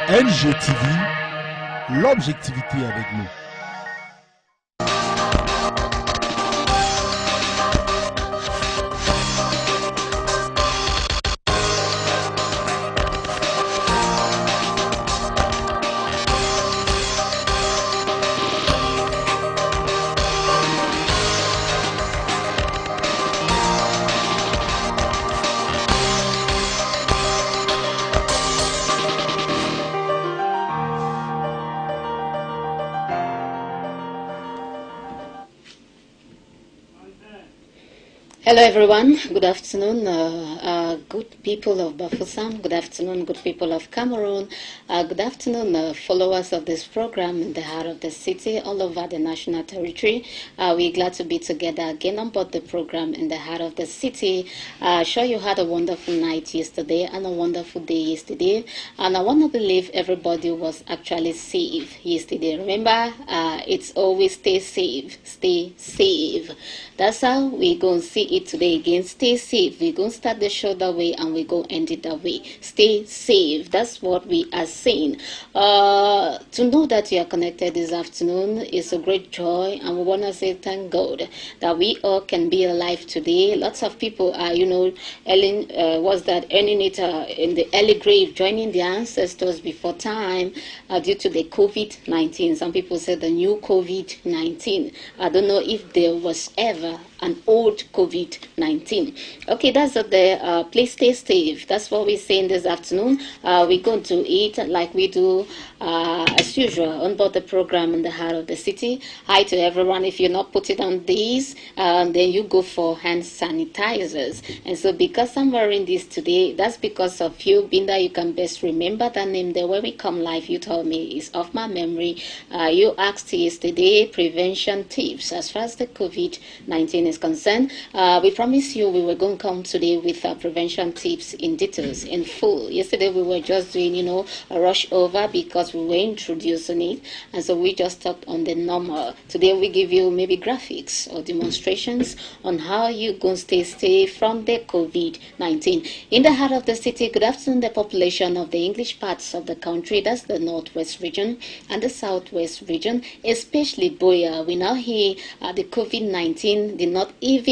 NGTV, l'objectivité avec nous. Hello everyone, good afternoon, good people of Bafoussam, good afternoon, good people of Cameroon, good afternoon, followers of this program in the heart of the city, all over the national territory. We're glad to be together again on board the program in the heart of the city. Sure you had a wonderful night yesterday and a wonderful day yesterday, and I want to believe everybody was actually safe yesterday. Remember, it's always stay safe, stay safe. That's how we're going to see it today again. Stay safe. We're going to start the show that way and we're going to end it that way. Stay safe. That's what we are saying. To know that you are connected this afternoon is a great joy, and we want to say thank God that we all can be alive today. Lots of people are, earning it in the early grave, joining their ancestors before time due to the COVID-19. Some people say the new COVID-19. I don't know if there was ever an old COVID-19. Okay, that's the please stay safe. That's what we're saying this afternoon. We're going to eat like we do as usual on board the program in the heart of the city. Hi to everyone. If you're not putting on these, then you go for hand sanitizers. And so because I'm wearing this today, that's because of you. Binda, you can best remember that name there. When we come live, you told me it's off my memory. You asked yesterday prevention tips as far as the COVID-19 is concerned. We promised you we were going to come today with prevention tips in details, in full. Yesterday we were just doing, a rush over because we were introducing it, and so we just talked on the normal. Today we give you maybe graphics or demonstrations on how you going to stay safe from the COVID-19. In the heart of the city, good afternoon, the population of the English parts of the country, that's the northwest region and the southwest region, especially Boya. We now hear the COVID-19 did not even,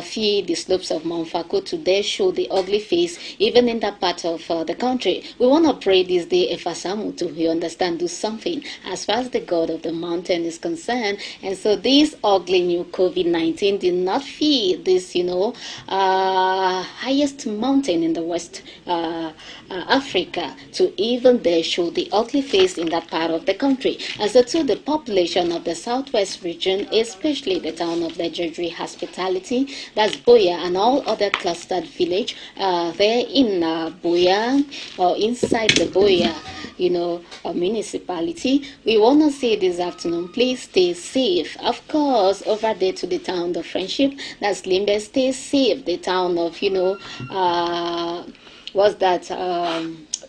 feed the slopes of Mount Fako to dare show the ugly face, even in that part of the country. We want to pray this day, Efasamu, to you understand, do something as far as the God of the mountain is concerned. And so this ugly new COVID-19 did not feed this, highest mountain in the West Africa to even dare show the ugly face in that part of the country. And so to the population of the southwest region, especially the town of Legendary Hospitality, that's Boya and all other clustered village there in Boya or inside the Boya, a municipality. We want to say this afternoon, please stay safe. Of course, over there to the town of Friendship, that's Limbe, stay safe. The town of,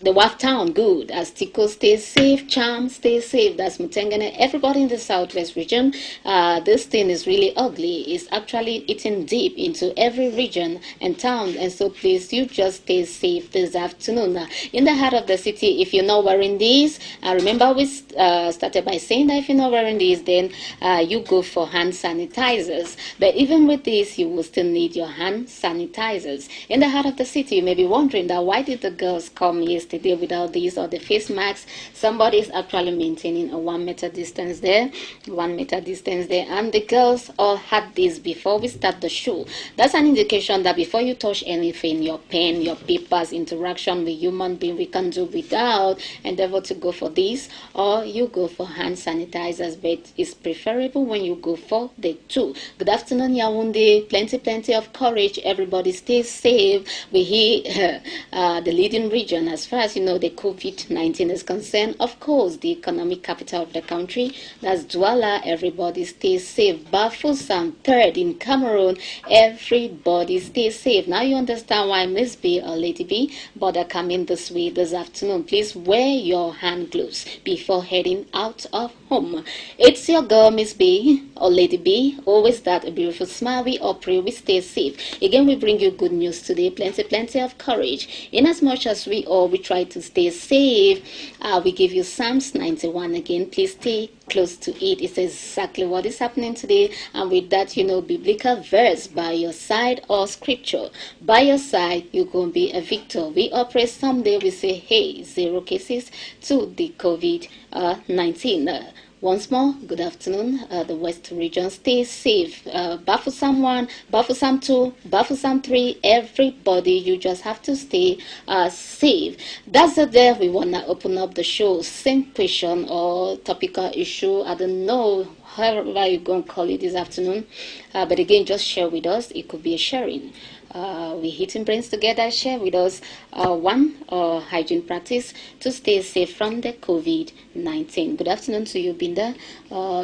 the WAF town, good. As Tiko, stay safe. Charm, stay safe. That's Mutengane. Everybody in the southwest region, this thing is really ugly. It's actually eating deep into every region and town. And so please, you just stay safe this afternoon. In the heart of the city, if you're not wearing these, remember we started by saying that if you're not wearing these, then you go for hand sanitizers. But even with this, you will still need your hand sanitizers. In the heart of the city, you may be wondering that why did the girls come yesterday without these or the face masks? Somebody is actually maintaining a 1 meter distance there, and the girls all had this before we start the show. That's an indication that before you touch anything, your pen, your papers, interaction with human being, we can do without. Endeavor to go for this, or you go for hand sanitizers, but it's preferable when you go for the two. Good afternoon, Yaoundé. Plenty of courage. Everybody stay safe. We hear the leading region as far as the COVID-19 is concerned. Of course, the economic capital of the country, that's Douala. Everybody stay safe. Bafoussam, third in Cameroon. Everybody stay safe. Now you understand why Miss B or Lady B bother coming this way this afternoon. Please wear your hand gloves before heading out of home. It's your girl, Miss B or Lady B. Always that a beautiful smile. We all pray we stay safe. Again, we bring you good news today. Plenty of courage. In as much as we all we try to stay safe. We give you Psalms 91 again. Please stay close to it. It says exactly what is happening today, and with that, biblical verse by your side or scripture by your side, you're going to be a victor. We operate someday, we say, hey, 0 cases to the COVID-19. Once more, good afternoon. The West region, stay safe. Bafusam 1, Bafusam 2, Bafusam 3, everybody, you just have to stay safe. That's the day we want to open up the show. Same question or topical issue, I don't know, however you're going to call it this afternoon. But again, just share with us. It could be a sharing. We hitting brains together. Share with us one hygiene practice to stay safe from the COVID-19. Good afternoon to you, Binda.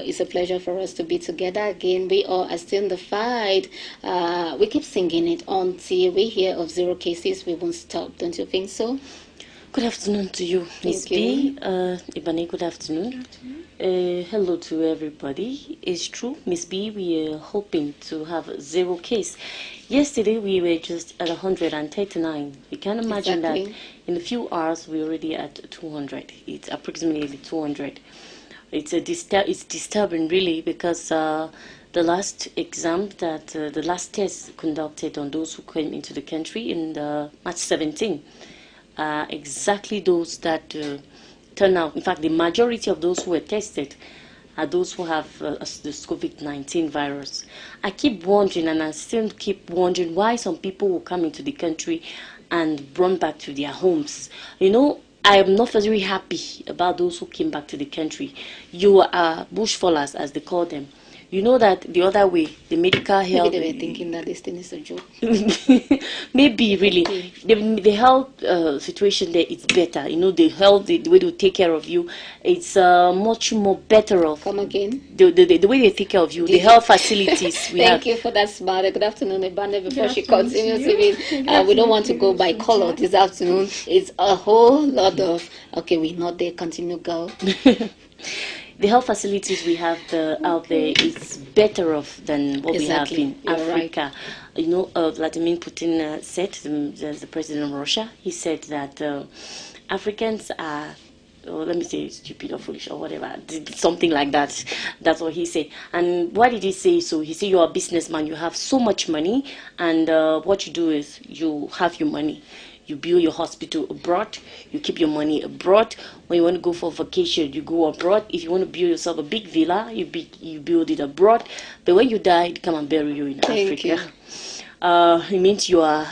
It's a pleasure for us to be together again. We all are still in the fight. We keep singing it until we hear of 0 cases. We won't stop. Don't you think so? Good afternoon to you, Miss B. Ibane, good afternoon. Hello to everybody. It's true, Miss B, we are hoping to have 0 case. Yesterday we were just at 139. You can imagine that in a few hours we're already at 200. It's approximately 200. It's disturbing really, because the last exam that the last test conducted on those who came into the country in March 17, exactly those that turn out. In fact, the majority of those who were tested are those who have this COVID-19 virus. I keep wondering, and I still keep wondering, why some people will come into the country and run back to their homes. I am not very happy about those who came back to the country. You are bushfallers, as they call them. You know that the other way, the medical health... Maybe they were thinking that this thing is a joke. Maybe, really. The health situation there is better. The health, the way they take care of you, it's much more better off. Come again? The way they take care of you, the health facilities we have. Thank you for that, smart. Good afternoon, Ibane. Before she continues, we don't want to go by color this afternoon. It's a whole lot of... Okay, we're not there. Continue, girl. The health facilities we have out there is better off than what we have in Africa. Right. Vladimir Putin said, the president of Russia, he said that Africans are, let me say stupid or foolish or whatever, something like that. That's what he said. And why did he say so? He said, you're a businessman, you have so much money, and what you do is you have your money. You build your hospital abroad, you keep your money abroad. When you want to go for vacation, you go abroad. If you want to build yourself a big villa, you build it abroad. But when you die, they come and bury you in Africa. It means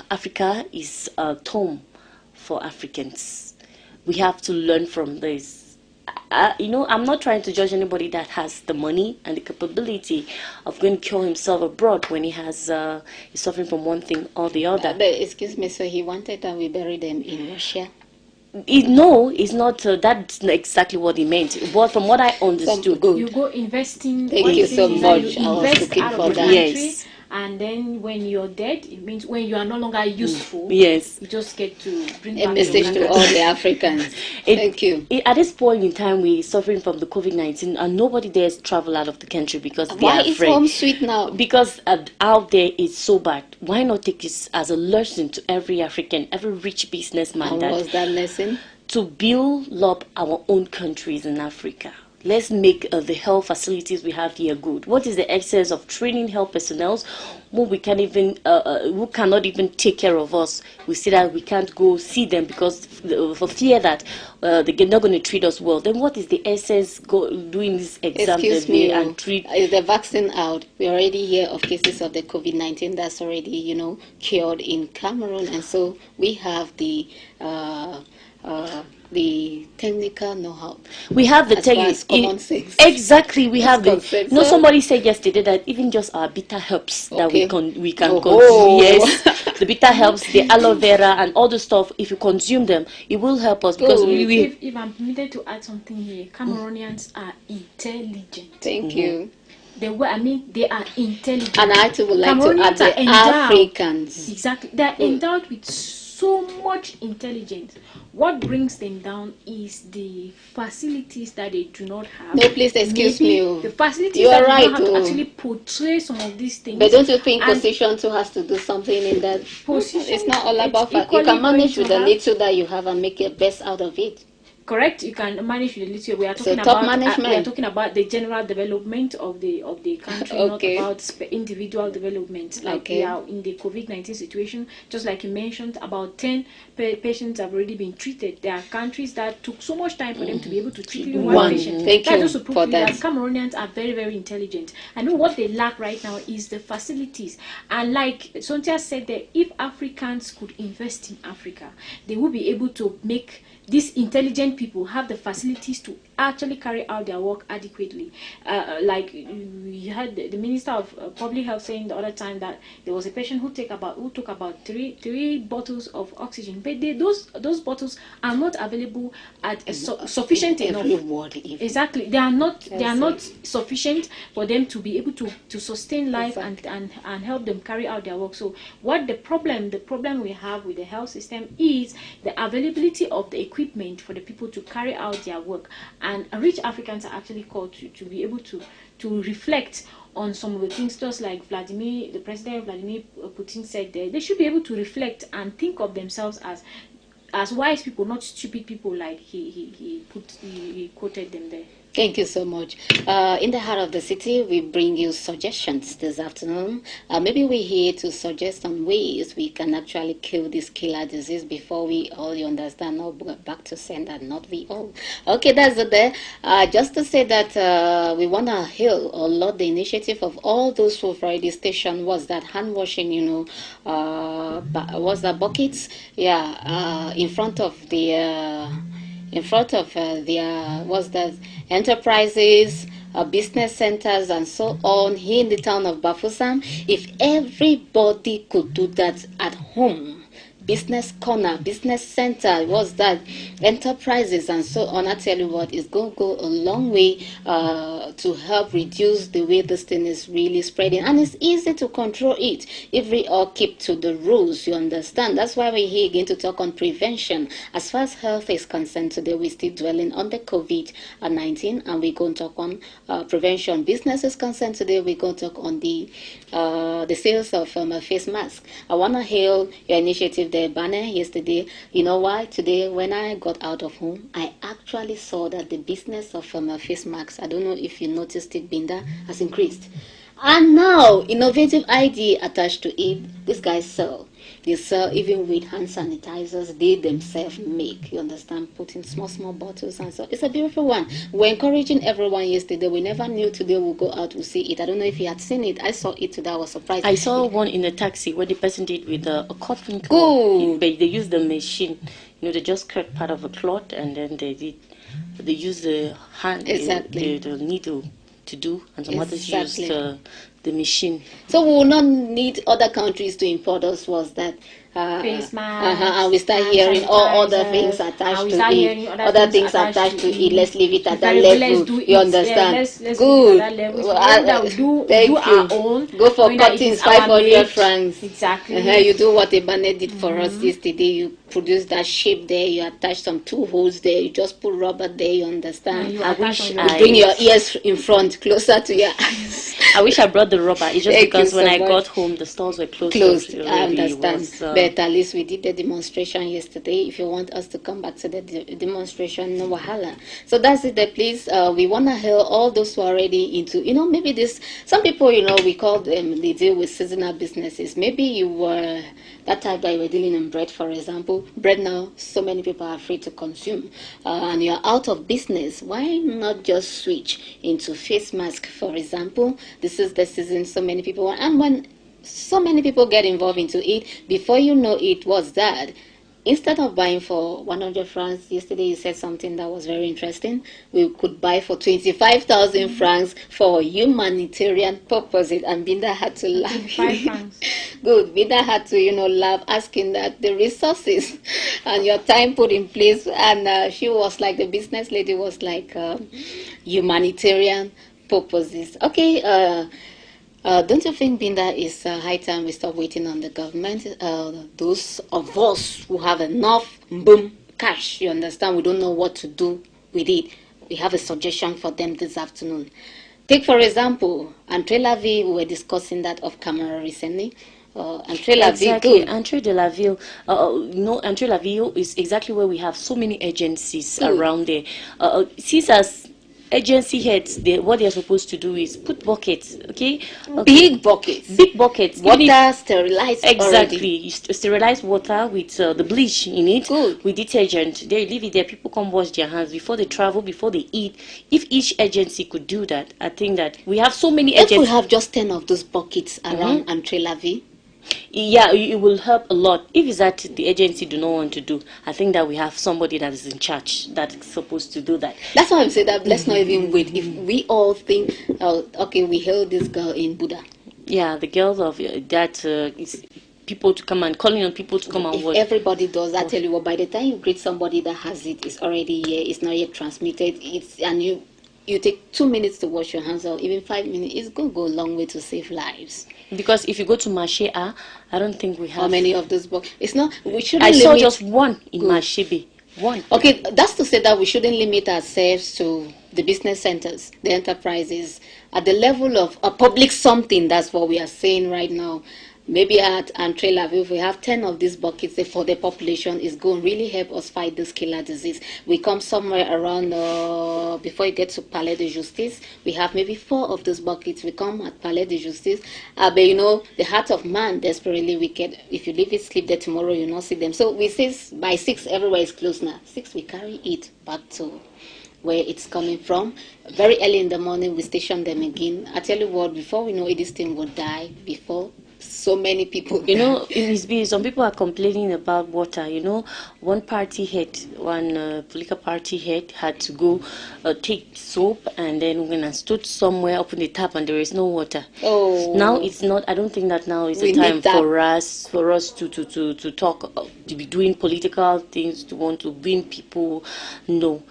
Africa is a tomb for Africans. We have to learn from this. I'm not trying to judge anybody that has the money and the capability of going to cure himself abroad when he has he's suffering from one thing or the other. But excuse me, so he wanted that we bury them in Russia? No, it's not. That's not exactly what he meant. But from what I understood, you go investing. Thank you so much. I was looking for that. Yes. And then when you're dead, it means when you are no longer useful. Yes. You just get to bring a message to all the Africans. Thank you. At this point in time, we're suffering from the COVID-19, and nobody dares travel out of the country because they are afraid. Why is home sweet now? Because out there it's so bad. Why not take this as a lesson to every African, every rich businessman? And what's that lesson? To build up our own countries in Africa. Let's make the health facilities we have here good. What is the excess of training health personnel who we can't even, who cannot even take care of us? We say that we can't go see them because for fear that they're not going to treat us well. Then what is the essence doing this exam and treat? Is the vaccine out? We already hear of cases of the COVID-19 that's already, cured in Cameroon, and so we have the technical know-how. We have the common sense. Exactly, we have the. Somebody said yesterday that even just our bitter herbs that we can consume. Yes, the bitter herbs, the aloe vera, and all the stuff. If you consume them, it will help us because If I'm permitted to add something here, Cameroonians are intelligent. Thank you. They are intelligent. And I too would like to add the Africans. Exactly, they are endowed with so much intelligent. What brings them down is the facilities that they do not have. No, please excuse Maybe me. the facilities You that are do right, not have to oh. actually portray some of these things. But don't you think And position too has to do something in that? position, It's not all it's about you equally can going manage to with the have- little that you have and make the best out of it. Correct, you can manage with a little. We are So talking top about we are management. talking about the general development of the country, Okay. not about individual development. Like Okay. we are in the COVID-19 situation, just like you mentioned, about 10 patients have already been treated. There are countries that took so much time for them to be able to treat even one patient. Thank That you just to prove for to you that that. Cameroonians are very, very intelligent. I know what they lack right now is the facilities. And like Sontia said, that if Africans could invest in Africa, they will be able to make these intelligent people have the facilities to actually carry out their work adequately. Like you had the Minister of Public Health saying the other time that there was a patient who took about three bottles of oxygen, but those bottles are not available at a sufficient enough. Exactly, they are not sufficient for them to be able to sustain life and help them carry out their work. So what the problem we have with the health system is the availability of the equipment for the people to carry out their work. And rich Africans are actually called to be able to reflect on some of the things, just like the President Vladimir Putin said there. They should be able to reflect and think of themselves as wise people, not stupid people, like he quoted them there. Thank you so much. In the heart of the city, we bring you suggestions this afternoon. Maybe we're here to suggest some ways we can actually kill this killer disease before we all, you understand, now back to sender, not we all. Okay, that's it there. Just to say that we want to hail or laud the initiative of all those who've already stationed, was that hand washing, was that buckets? Yeah, in front of their enterprises, business centers, and so on here in the town of Bafoussam. If everybody could do that at home, business corner, business center, was that enterprises and so on, I tell you what, it's going to go a long way to help reduce the way this thing is really spreading. And it's easy to control it if we all keep to the rules, you understand. That's why we're here again to talk on prevention. As far as health is concerned, today we're still dwelling on the COVID-19, and we're going to talk on prevention. Business is concerned, today we're going to talk on the sales of face mask. I want to hail your initiative there, banner, yesterday. You know why? Today, when I got out of home, I actually saw that the business of face masks, I don't know if you noticed it, Binda, has increased. And now, innovative idea attached to it, these guys sell. They sell even with hand sanitizers they themselves make. You understand? Put in small bottles and so. It's a beautiful one. We're encouraging everyone yesterday. We never knew today we'll go out to see it. I don't know if you had seen it. I saw it today. I was surprised. I saw one in a taxi where the person did with a cotton cloth. Good. But they used the machine. They just cut part of a cloth and then they used the hand, exactly. the needle to do, and some others used the machine. So we will not need other countries to import us, was that face mask, and we start hearing all other things attached to it. Other things attached to it. Let's leave it at that level. You understand? Let's Good. Thank you. Our own. Go for cuttings, 500 francs. Exactly. You do what Ebane did for us yesterday. You produce that shape there. You attach some 2 holes there. You just put rubber there. You understand? I wish you bring your ears in front, closer to your eyes. I wish I brought the rubber. It's just because when I got home, the stores were closed. I understand. But at least we did the demonstration yesterday. If you want us to come back to the demonstration, no wahala. So that's it there, please. We want to hail all those who are already into, maybe this, some people, we call them, they deal with seasonal businesses. Maybe you were that type that you were dealing in bread, for example. Bread now, so many people are free to consume. And you're out of business. Why not just switch into face mask, for example? This is the season so many people want. And when so many people get involved into it, before you know it, was that instead of buying for 100 francs, yesterday you said something that was very interesting. We could buy for 25,000 francs for humanitarian purposes. And Binda had to laugh. 25 francs. Good. Binda had to, laugh, asking that the resources and your time put in place. And she was like, the business lady was like, humanitarian purposes. Okay. Don't you think, Binda, it's high time we stop waiting on the government? Those of us who have enough boom cash, you understand, we don't know what to do with it. We have a suggestion for them this afternoon. Take, for example, Andre Laville, we were discussing that off camera recently. Andre Laville, Exactly, good. Andre de la Ville. Andre Laville is exactly where we have so many agencies Good. around there. Since as agency heads, what they are supposed to do is put buckets, okay? Big buckets. Big buckets. Even if- Water sterilized Exactly. already. You sterilize water with the bleach in it, Good. with detergent. They leave it there. People come wash their hands before they travel, before they eat. If each agency could do that, I think that we have so many If we agencies. have just 10 of those buckets around Andre Laville, Yeah, it will help a lot. If it's that the agency do not want to do, I think that we have somebody that is in charge that is supposed to do that. that's why I'm saying that let's not even wait. If we all think, okay, we held this girl in Buddha. Yeah, the girls of that is people to come and calling on people to come and If watch. everybody does, I tell you what, by the time you greet somebody that has it, it's already here, it's not yet transmitted, and you take 2 minutes to wash your hands, or even 5 minutes, it's going to go a long way to save lives. Because if you go to Marche, I don't think we have. How many of those books? It's not, we shouldn't I saw limit. just one in Good. Mashebe. One. Okay, that's to say that we shouldn't limit ourselves to the business centers, the enterprises. At the level of a public something, that's what we are saying right now. Maybe at Andre Laville, if we have 10 of these buckets for the population, it's going to really help us fight this killer disease. We come somewhere around, before you get to Palais de Justice, we have maybe 4 of those buckets. We come at Palais de Justice. But you know, the heart of man, desperately wicked. If you leave it, sleep there tomorrow, you'll not see them. So we say by 6, everywhere is closed now. 6, we carry it back to where it's coming from. Very early in the morning, we station them again. I tell you what, before we know it, this thing will die before so many people. You know, in this bill, some people are complaining about water. You know, one party head, one political party head had to go take soap and then when I stood somewhere, open the tap and there is no water. Oh. Now it's not. I don't think that now is We the time need that. for us to talk, to be doing political things, to want to win people. No.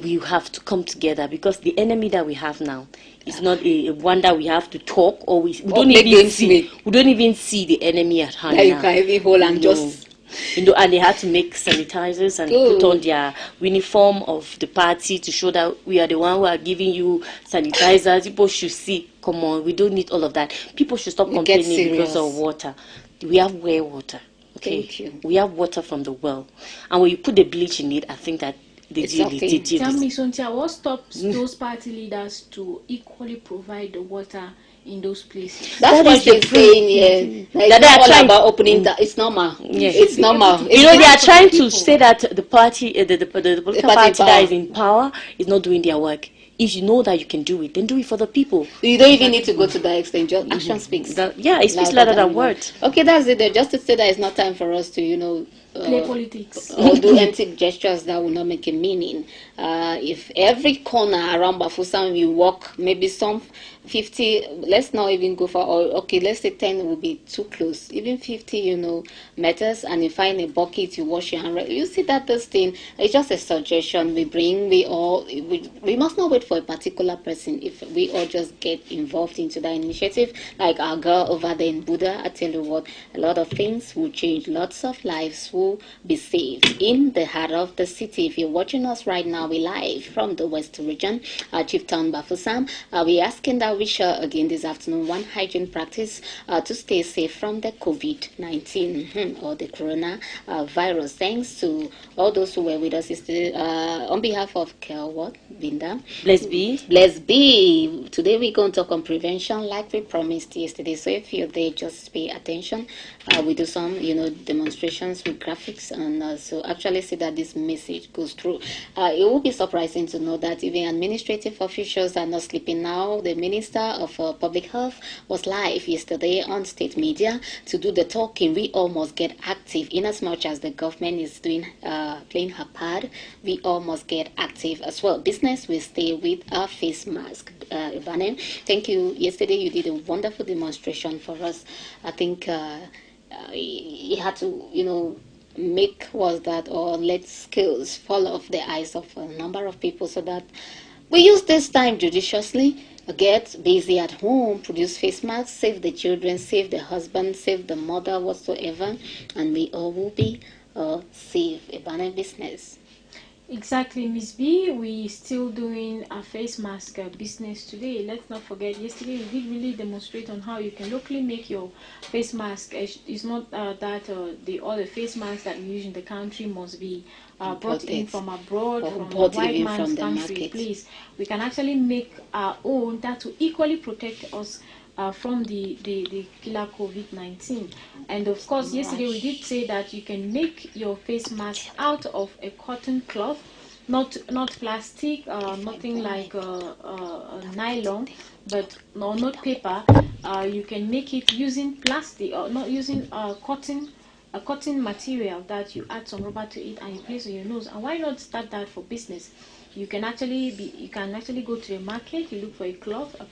We have to come together because the enemy that we have now is not a one that we have to talk or we don't play even games see. with. We don't even see the enemy at hand That you now. can even hold and No. just. You know, and they had to make sanitizers and Good. put on their uniform of the party to show that we are the one who are giving you sanitizers. People should see. Come on, we don't need all of that. People should stop We get complaining because serious. of water. We have well water. Okay, Thank you. we have water from the well, and when you put the bleach in it, I think that the It's deal okay. is the deal. Tell is- me, Sontia, what stops those party leaders to equally provide the water in those places? That's That what is the she's saying here. Like, That it's they are not all trying- about opening that. It's normal. Yeah. It's normal. You know, they are for the trying to people. say that the party, the political party party in power. that is in power is not doing their work. If you know that you can do it, then do it for the people. You don't even need to go to that extent. Just action speaks. Yeah, it speaks louder than words. Okay, that's it. Just to say that it's not time for us to, Play politics. or do empty gestures that will not make a meaning. If every corner around Bafoussam you walk, maybe some 50, let's not even go for, or okay, let's say 10 will be too close. Even 50, meters, and you find a bucket, you wash your hand. You see that this thing, it's just a suggestion we bring. We must not wait for a particular person. If we all just get involved into that initiative, like our girl over there in Buddha, I tell you what, a lot of things will change. Lots of lives will be saved in the heart of the city. If you're watching us right now, we live from the West region, Chief Town Bafoussam. We're asking that we share again this afternoon one hygiene practice to stay safe from the COVID-19 or the corona virus. Thanks to all those who were with us yesterday. On behalf of Kelwood, Binda, Blessed be. Blessed be. Today we're going to talk on prevention like we promised yesterday. So if you're there, just pay attention. We do some, demonstrations with graphics and so actually see that this message goes through. It will be surprising to know that even administrative officials are not sleeping now. The Minister of Public Health was live yesterday on state media to do the talking. We all must get active in as much as the government is doing playing her part. We all must get active as well. Business will stay with a face mask. Ivane, thank you. Yesterday you did a wonderful demonstration for us. I think you had to, make was that or let skills fall off the eyes of a number of people so that we use this time judiciously. get busy at home, produce face masks, save the children, save the husband, save the mother, whatsoever, and we all will be safe. A banner business. Exactly, Miss B. We still doing a face mask business today. Let's not forget, yesterday we did really demonstrate on how you can locally make your face mask. It's not that all the face masks that we use in the country must be brought in from abroad, from a white man's country. Please, we can actually make our own that will equally protect us from the killer COVID-19. And of course, yesterday we did say that you can make your face mask out of a cotton cloth, not plastic, nothing like nylon, but not paper. You can make it using plastic, or not using cotton. A cotton material that you add some rubber to it and you place on your nose. And why not start that for business? You can actually go to the market, you look for a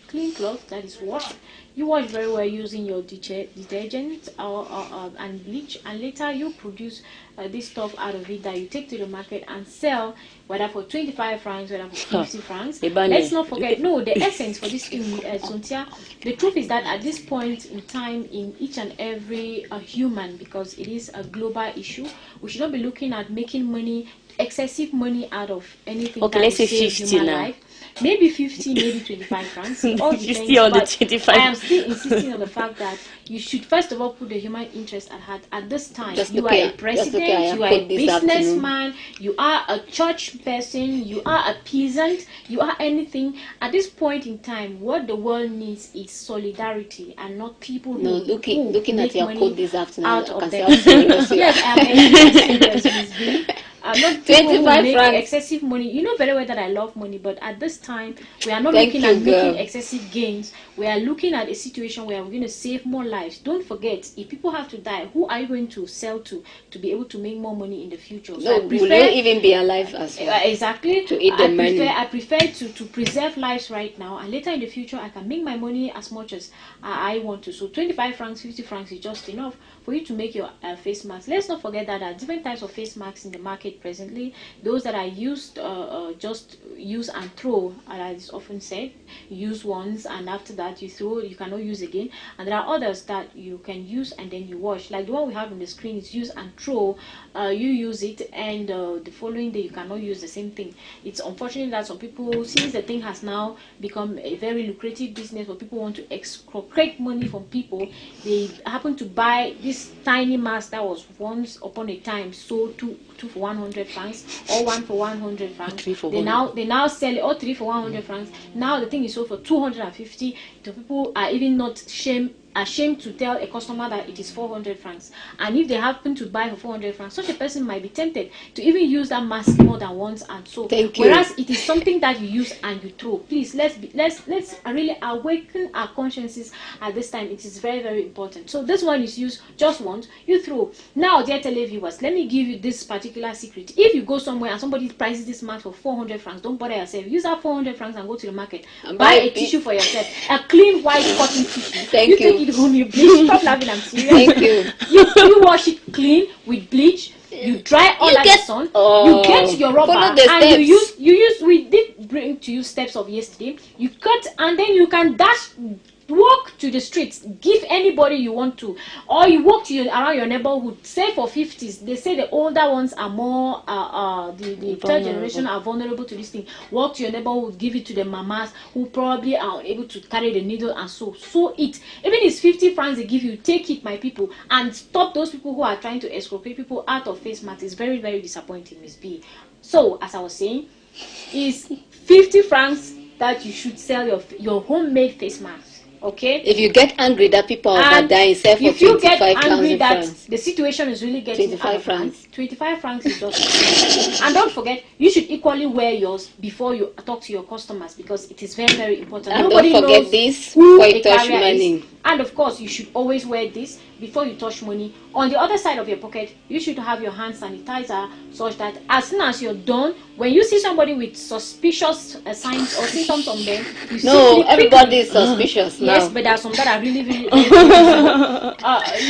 clean cloth that is washed. You wash very well using your detergent and bleach, and later you produce this stuff out of it that you take to the market and sell, whether for 25 francs, whether for 50 francs. Let's not forget, no, the essence for this thing, Sontia, the truth is that at this point in time, in each and every human, because it is a global issue, we should not be looking at making money, excessive money out of anything. Okay, let's say 50 now. Life. Maybe 50, maybe 25 francs. It all depends. Still on the 25. I am still insisting on the fact that you should first of all put the human interest at heart. At this time, you are a president, you are a businessman, you are a church person, you are a peasant, you are anything. At this point in time, what the world needs is solidarity and not people who looking at your code this afternoon out of them. Yes, I am very serious. I'm not 25 francs. Excessive money. You know very well that I love money, but at this time we are not looking at making excessive gains. We are looking at a situation where we're going to save more lives. Don't forget, if people have to die, who are you going to sell to be able to make more money in the future? So will they even be alive as well? Exactly. To eat the money. I prefer to preserve lives right now, and later in the future I can make my money as much as I want to. So 25 francs, 50 francs is just enough for you to make your face mask. Let's not forget that there are different types of face masks in the market presently. Those that are used, just use and throw, as is often said. Use once and after that you throw, you cannot use again. And there are others that you can use and then you wash. Like the one we have on the screen is use and throw. You use it and the following day you cannot use the same thing. It's unfortunate that some people, since the thing has now become a very lucrative business where people want to extricate money from people, they happen to buy this tiny mask that was once upon a time sold two for 100 francs or 1 for 100 francs. They now sell it, or 3 for 100 francs. Now the thing is sold for 250. The people are even not ashamed to tell a customer that it is 400 francs. And if they happen to buy for 400 francs, such a person might be tempted to even use that mask more than once and so. Whereas it is something that you use and you throw. Please, let's really awaken our consciences at this time. It is very, very important. So this one is used just once, you throw. Now, dear televiewers, let me give you this particular secret. If you go somewhere and somebody prices this mask for 400 francs, don't bother yourself. Use that 400 francs and go to the market. Buy a tissue for yourself. A clean white cotton tissue. Thank you. Take it home, you bleach. Stop laughing, I'm serious. Thank you. You wash it clean with bleach. You dry all at the sun. You get your rubber and you use. We did bring to you steps of yesterday. You cut and then you can walk to the streets, give anybody you want to, or you walk around your neighborhood. Say for 50s, they say the older ones are more the third generation are vulnerable to this thing. Walk to your neighborhood, give it to the mamas who probably are able to carry the needle and sew it. Even if it's 50 francs they give you, take it, my people, and stop those people who are trying to expropriate people out of face masks. It's very, very disappointing, Miss B. So as I was saying, is 50 francs that you should sell your homemade face mask. Okay. If you get angry that people are dying, sell for 25,000 francs. If you get angry that the situation is really getting 25 francs. 25 francs is just. And don't forget, you should equally wear yours before you talk to your customers, because it is very, very important. And Nobody don't forget knows this who white a touch carrier money. is. And of course, you should always wear this before you touch money. On the other side of your pocket, you should have your hand sanitizer, such that as soon as you're done, when you see somebody with suspicious signs or symptoms on them, you no, everybody is suspicious now. Yes, but there are some that are really, really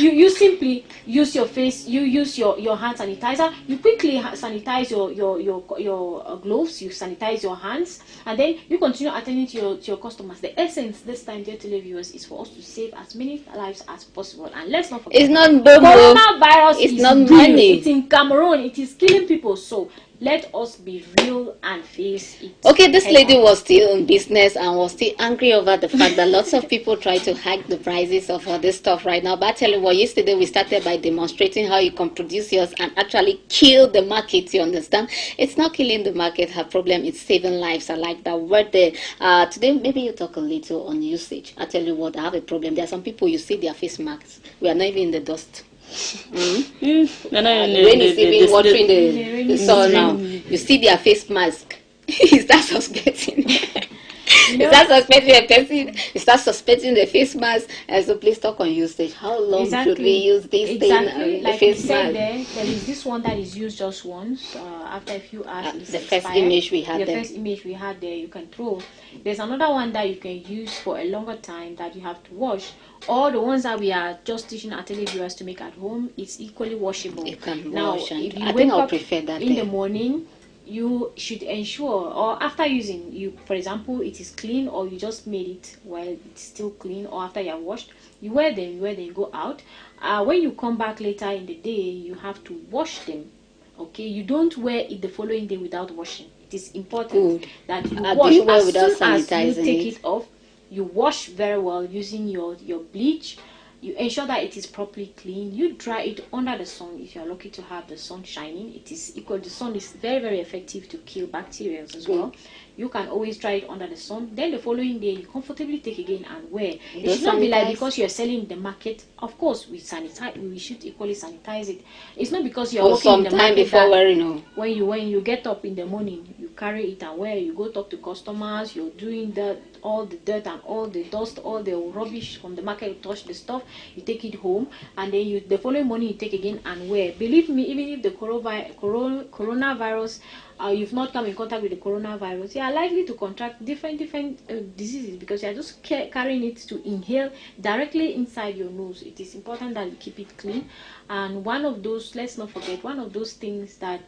you simply use your face, you use your hand sanitizer, you quickly sanitize your gloves, you sanitize your hands, and then you continue attending to your customers. The essence this time, dear televiewers, is for us to save as many lives as possible. And let's not forget, it's not coronavirus it's is not real. money. It's in Cameroon. It is killing people. So let us be real and face it. Okay, this lady was still in business and was still angry over the fact that lots of people try to hike the prices of all this stuff right now. But I tell you what, yesterday we started by demonstrating how you can produce yours and actually kill the market, you understand? It's not killing the market, her problem is saving lives. I like that word there. Today, maybe you talk a little on usage. I tell you what, I have a problem. There are some people, you see their face masks. We are not even in the dust. Rain is even watering the sun now. You see their face mask. You start suspecting. You start suspecting a person. You start suspecting the face mask. And so please talk on usage. How long should we use this thing? Like The face we said, mask. there is this one that is used just once. After a few hours, it's The first expired. image we had The there. first image we had there, you can throw. There's another one that you can use for a longer time that you have to wash. All the ones that we are just teaching our televiewers to make at home, it's equally washable. You can now, wash, and if you I wake think I'll up prefer that in there. the morning, you should ensure, or after using, you, for example, it is clean, or you just made it while it's still clean, or after you have washed, you wear them, you go out. When you come back later in the day, you have to wash them. Okay, you don't wear it the following day without washing. It is important that you Do wash you wear as without soon as you sanitizing take it? it off. You wash very well using your bleach. You ensure that it is properly clean. You dry it under the sun if you are lucky to have the sun shining. It is equal. The sun is very, very effective to kill bacteria as well. You can always dry it under the sun. Then the following day, you comfortably take again and wear. It should not be like because you are selling in the market. Of course, we sanitize. We should equally sanitize it. It's not because you are working in the Some time market before that wearing. when you get up in the morning, you carry it and wear. You go talk to customers. You're doing all the dirt and all the dust, all the rubbish from the market. You touch the stuff, you take it home, and then the following morning you take again and wear. Believe me, even if the coronavirus, you've not come in contact with the coronavirus, you are likely to contract different diseases because you are just carrying it to inhale directly inside your nose. It is important that you keep it clean. And one of those, let's not forget, one of those things that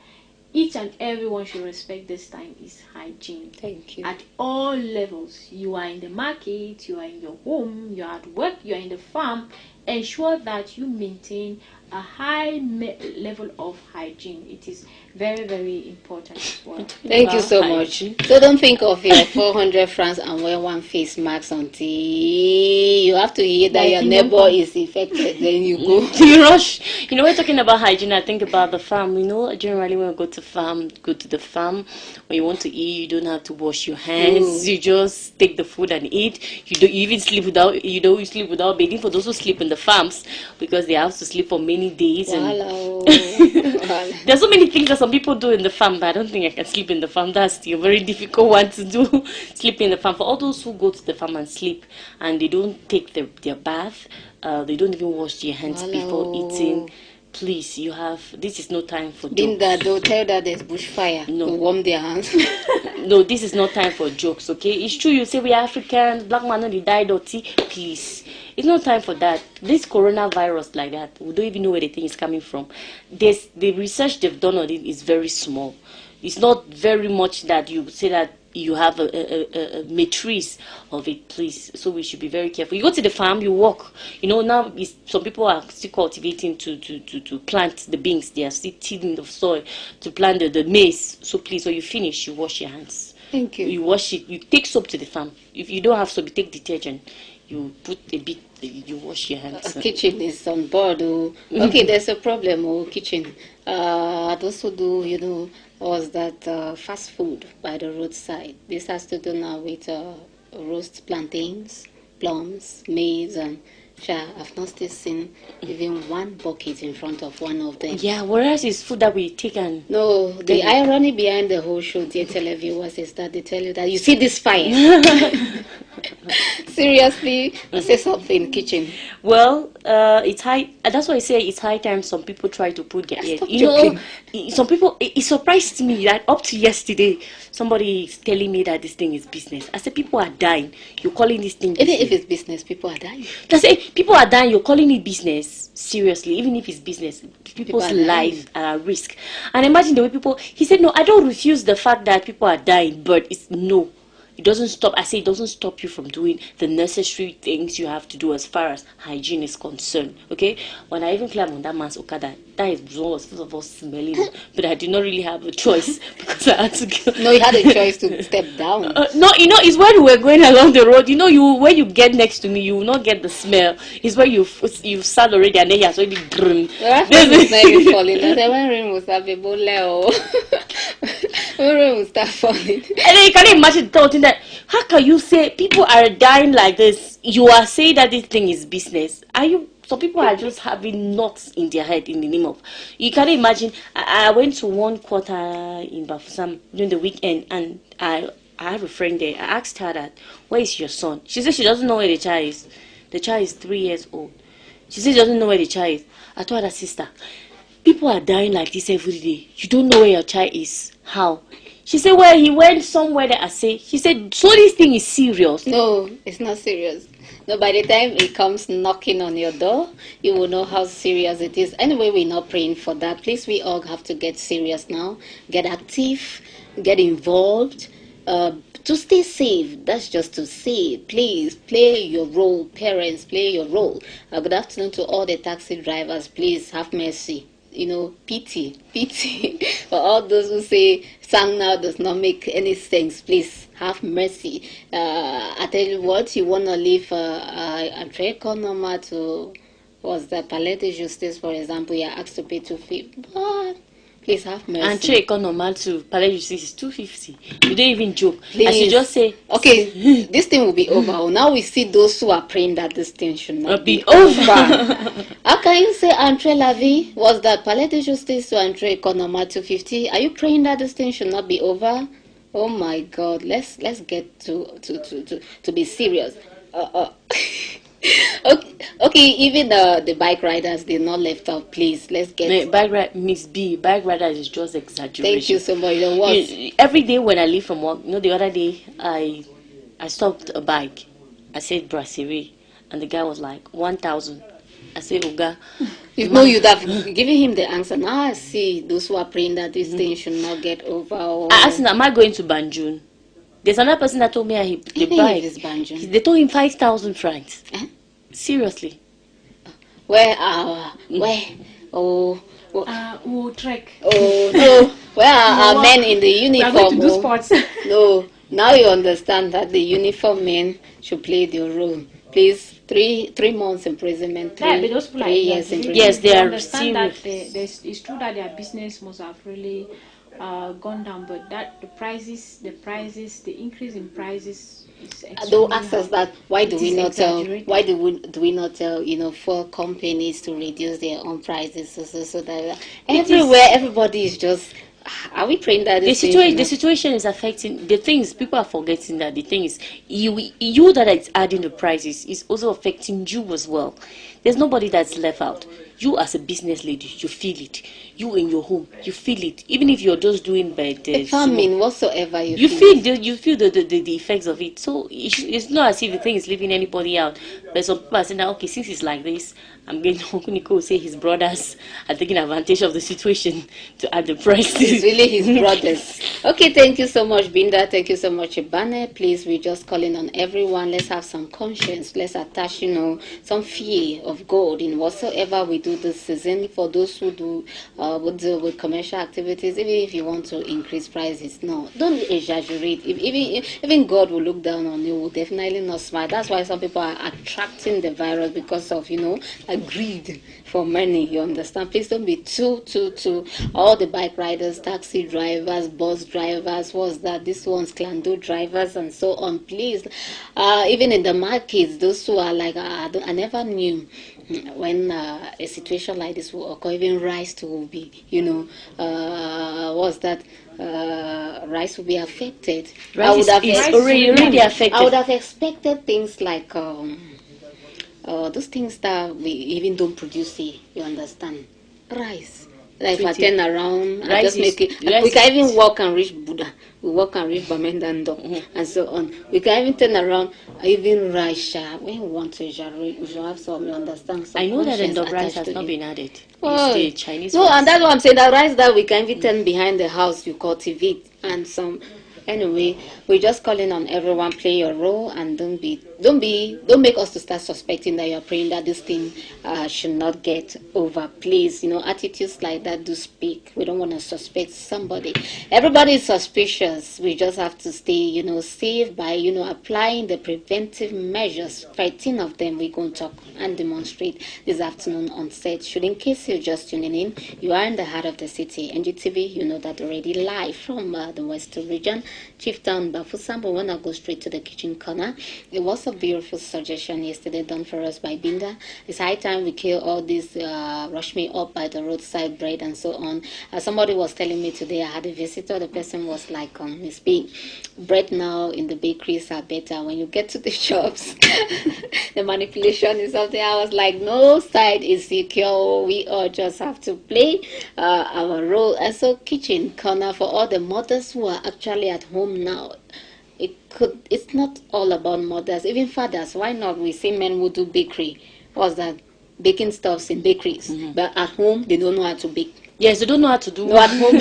each and everyone should respect this time is hygiene. Thank you. At all levels. You are in the market, you are in your home, you are at work, you are in the farm. Ensure that you maintain a high level of hygiene. It is very, very important as well. Thank you so much. So don't think of your 400 francs and wear one face mask until you have to hear that your neighbor is infected. Then you go. You rush. You know, we're talking about hygiene. I think about the farm. You know, generally when we go to the farm, when you want to eat, you don't have to wash your hands. You just take the food and eat. You even sleep without bathing. For those who sleep in the farms, because they have to sleep for many days. And there's so many things that some people do in the farm, but I don't think I can sleep in the farm. That's the very difficult one to do. Sleep in the farm. For all those who go to the farm and sleep and they don't take their bath, they don't even wash their hands before eating. Please, this is no time for jokes. They'll tell that there's bushfire. No. To warm their hands. No, this is not time for jokes, okay? It's true you say we are African, black man they die dirty. Please. It's not time for that. This coronavirus like that, we don't even know where the thing is coming from. The research they've done on it is very small. It's not very much that you say that you have a matrix of it, please. So we should be very careful. You go to the farm, you walk. You know, now some people are still cultivating to plant the beans. They are still tilling the soil to plant the maize. So please, when you finish, you wash your hands. Thank you. You wash it. You take soap to the farm. If you don't have soap, you take detergent. You put a bit. You wash your hands. Kitchen is on board. Okay, there's a problem. Kitchen. I'd also do, was that fast food by the roadside. This has to do now with roast plantains, plums, maize, and I've not still seen even one bucket in front of one of them. Yeah, whereas it's food that we take and... No, the irony behind the whole show, dear televiewers, is that they tell you that you see this fire. Seriously, say something, kitchen. Well, it's high. That's why I say it's high time some people try to put their head. Stop You joking. know, some people. It surprised me that up to yesterday, somebody is telling me that this thing is business. I said people are dying. You're calling this thing Even business? if it's business, people are dying. I say people are dying. You're calling it business? Seriously, even if it's business, people's are dying. lives are at risk. And imagine the way people. He said, "No, I don't refuse the fact that people are dying, but it's no." It doesn't stop. I say it doesn't stop you from doing the necessary things you have to do as far as hygiene is concerned. Okay. When I even climbed on that man's Okada, that is what was first of all smelling, but I did not really have a choice because I had to go. No, you had a choice to step down. No, you know, it's when we were going along the road. You know, when you get next to me, you will not get the smell. It's when you've sat already and then he has already grown. Rain falling. I said, when rain will start, people when rain will start falling. And then you can imagine the thought in that. How can you say people are dying like this? You are saying that this thing is business. Are you? Some people are just having knots in their head in the name of. You can imagine. I went to one quarter in Bafusam during the weekend, and I have a friend there. I asked her that, where is your son? She said she doesn't know where the child is. The child is 3 years old. She said she doesn't know where the child is. I told her, sister, people are dying like this every day. You don't know where your child is. How? She said, well, he went somewhere that I say. She said, so this thing is serious. No, it's not serious. No, by the time it comes knocking on your door, you will know how serious it is. Anyway, we're not praying for that. Please, we all have to get serious now. Get active, get involved. To stay safe, that's just to say, please play your role. Parents, play your role. Good afternoon to all the taxi drivers. Please have mercy. You know, pity for all those who say sang now does not make any sense. Please have mercy. I tell you what, you want to leave a trade number to was the Palais de Justice, for example, you're asked to pay 250, but please have mercy. And check on normal too. Palais Justice is 250. You don't even joke. Please. As you just say, okay, this thing will be over. Now we see those who are praying that this thing should not be over. How can you say Entrée la vie was that Palais de Justice to Entrée Economa 250? Are you praying that this thing should not be over? Oh my God! Let's get to be serious. Okay, even the bike riders, they're not left out. Please, let's get Miss B. Bike rider is just exaggeration. Thank you so much. You know what? Every day when I leave from work, you know, the other day I stopped a bike. I said Brasserie, and the guy was like 1,000. I said Uga. You know, you'd have given him the answer. Now I see those who are praying that this thing should not get over. I asked him, am I going to Banjul? There's another person that told me the bike. They told him 5,000 francs. Seriously. Where? We'll trek. Oh no! Where are our men in the uniform? We're going to do sports. No. Now you understand that the uniform men should play their role. Please, 3 months imprisonment, 3 years imprisonment. Yes, they are understand that it's true that their business must have really gone down, but that the increase in prices is Don't ask us that. Why do we not tell? Why do we not tell? For companies to reduce their own prices so that everywhere everybody is just. Are we praying that the situation is affecting the things? People are forgetting that the thing is you that is adding the prices is also affecting you as well. There's nobody that's left out. You as a business lady, you feel it. You in your home, you feel it. Even if you're just doing by the farming whatsoever, you feel the effects of it. So it's not as if the thing is leaving anybody out. But some people are saying that, okay, since it's like this, I'm going to Okuniko say his brothers are taking advantage of the situation to add the prices. It's really his brothers. Okay, thank you so much, Binda. Thank you so much, Ibane. Please, we're just calling on everyone. Let's have some conscience. Let's attach, some fear of God in whatsoever we do this season. For those who do would deal with commercial activities, even if you want to increase prices, no, don't exaggerate. Even God will look down on you. Will definitely not smile. That's why some people are attracting the virus because of a greed for money. You understand? Please don't be too all the bike riders, taxi drivers, bus drivers. What's that? This one's Clando drivers and so on. Please, even in the markets, those who are like I never knew. when a situation like this will occur, even rice too will be, what's that? Rice will be affected. Rice is already affected. I would have expected things like those things that we even don't produce here. You understand? Rice. Like if I turn around, I just make it. We can even walk and reach Buddha. We walk and reach Bamendando and so on. We can even turn around, even rice. When we want to generate, we should have some, you understand? Some I know that the rice has not been added. It's the Chinese rice. And that's what I'm saying. The rice that we can even turn behind the house, you cultivate, and some. Anyway, we're just calling on everyone, play your role, and don't make us to start suspecting that you're praying that this thing should not get over. Please, attitudes like that do speak. We don't want to suspect somebody. Everybody is suspicious. We just have to stay, safe by, applying the preventive measures. 13 of them we're going to talk and demonstrate this afternoon on set. Should, in case you're just tuning in, you are in the heart of the city. NGTV, you know that already, live from the Western region. Chieftain Bafusambo, when I go straight to the kitchen corner. It was a beautiful suggestion yesterday done for us by Binda. It's high time we kill all this rush me up by the roadside bread and so on. Somebody was telling me today, I had a visitor. The person was like, Miss B, bread now in the bakeries are better. When you get to the shops, the manipulation is something. I was like, no side is secure. We all just have to play our role. And so kitchen corner for all the mothers who are actually at home now. It's not all about mothers, even fathers. Why not? We see men who do bakery. What's that? Baking stuffs in bakeries. But at home, they don't know how to bake. Yes, they don't know how to do. No, at home,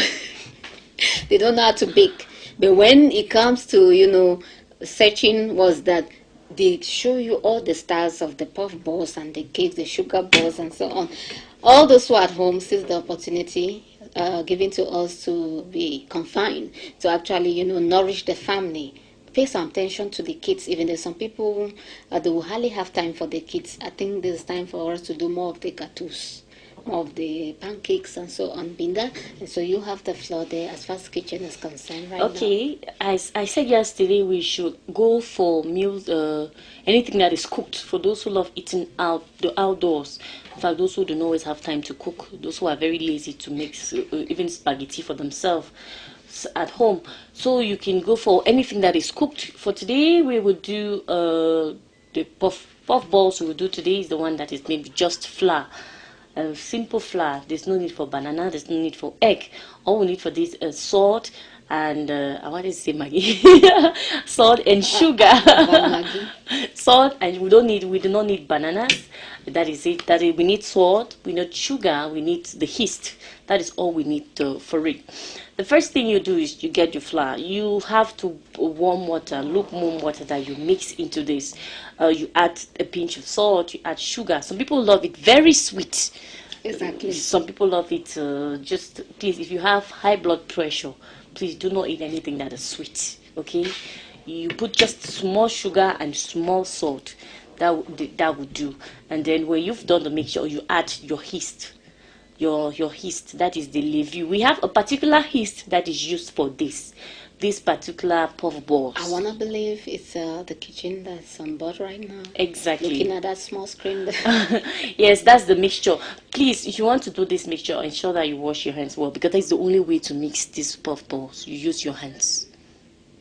they don't know how to bake. But when it comes to, searching, was that they show you all the styles of the puff balls and the cakes, the sugar balls, and so on. All those who are at home sees the opportunity given to us to be confined, to actually, nourish the family. Pay some attention to the kids. Even there's some people, they will hardly have time for the kids. I think there's time for us to do more of the gatos, more of the pancakes and so on, Binda. And so you have the floor there as far as kitchen is concerned right now. Okay, as I said yesterday, we should go for meals, anything that is cooked, for those who love eating outdoors. In fact, those who don't always have time to cook, those who are very lazy to make even spaghetti for themselves at home. So you can go for anything that is cooked. For today, we will do the puff balls we will do today is the one that is made with just flour. Simple flour. There's no need for banana. There's no need for egg. All we need for this is salt and I wanted to say Maggi. Salt and sugar. Salt, and we do not need bananas. That is it. We need salt. We need sugar. We need the yeast. That is all we need for it. The first thing you do is you get your flour. You have to warm water, lukewarm water that you mix into this. You add a pinch of salt. You add sugar. Some people love it very sweet. Exactly. Some people love it just, please, if you have high blood pressure, please do not eat anything that is sweet, okay? You put just small sugar and small salt. That would do. And then when you've done the mixture, you add your yeast. Your yeast, that is the levure. We have a particular yeast that is used for this particular puff balls. I want to believe it's the kitchen that's on board right now. Exactly. Looking at that small screen there. Yes, that's the mixture. Please, if you want to do this mixture, ensure that you wash your hands well, because that's the only way to mix these puff balls. You use your hands.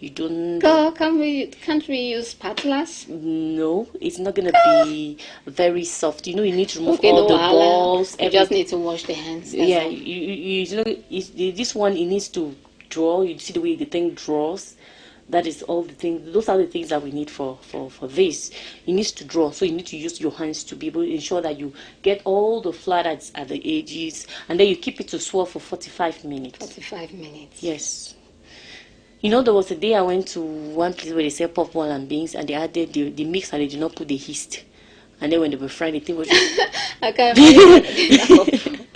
You don't... Can't we use spatulas? No, it's not going to be very soft. You need to remove all the balls. You just need to wash the hands. Yeah, this one, it needs to draw. You see the way the thing draws. That is all the things. Those are the things that we need for this. It needs to draw, so you need to use your hands to be able to ensure that you get all the flour that's at the edges, and then you keep it to swirl for 45 minutes. 45 minutes. Yes. There was a day I went to one place where they sell puffball and beans, and they added the mix, and they did not put the yeast. And then when they were frying, the thing was... I can't imagine.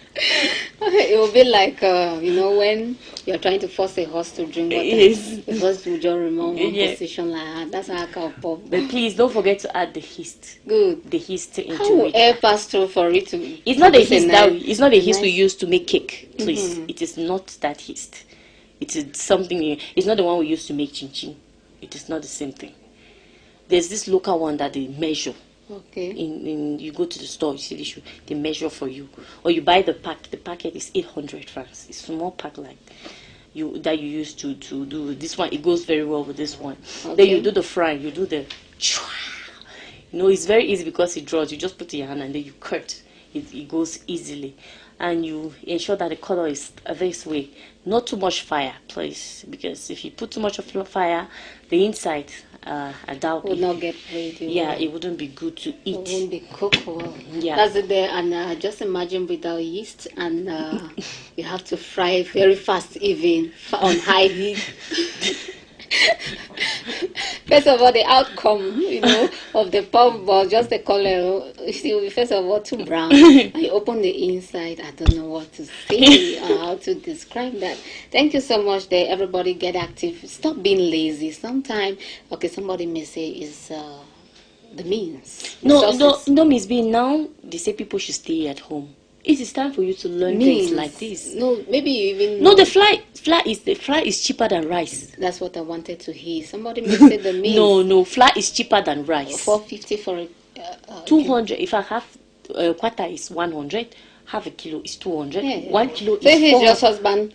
It will be like, when you're trying to force a horse to drink water. Yes. The horse will just remain in one position like that. That's how I can pop. But please, don't forget to add the yeast. Good. The yeast into how will it. air pass through for it to... It's not the yeast it's not the yeast we use to make cake, please. It is not that yeast. It is something... It's not the one we use to make chin chin. It is not the same thing. There's this local one that they measure. Okay. You go to the store, you see the shoe, they measure for you, or you buy the pack. The packet is 800 francs. It's a small pack like that you use to do this one. It goes very well with this one. Okay. Then you do the fry. You do the, it's very easy because it draws. You just put it in your hand and then you cut. It goes easily, and you ensure that the color is this way. Not too much fire, please, because if you put too much of fire, the inside, I doubt would not get ready. Yeah, well. it wouldn't be good to eat. It wouldn't be cooked well. Yeah, that's it there. And just imagine without yeast, and you have to fry very fast, even on high heat. First of all, the outcome, of the puff ball, just the color, it will be first of all too brown. And you open the inside, I don't know what to say or how to describe that. Thank you so much there. Everybody get active. Stop being lazy. Sometimes, okay, somebody may say it's the means. No, Miss B, now they say people should stay at home. It is time for you to learn things like this. No, maybe you even No, the fly is cheaper than rice. That's what I wanted to hear. Somebody may say the means. No, fly is cheaper than rice. 450 for a 200. If I have quarter is 100, half a kilo is 200. Yeah. 1 kilo is so if it's 400. just husband,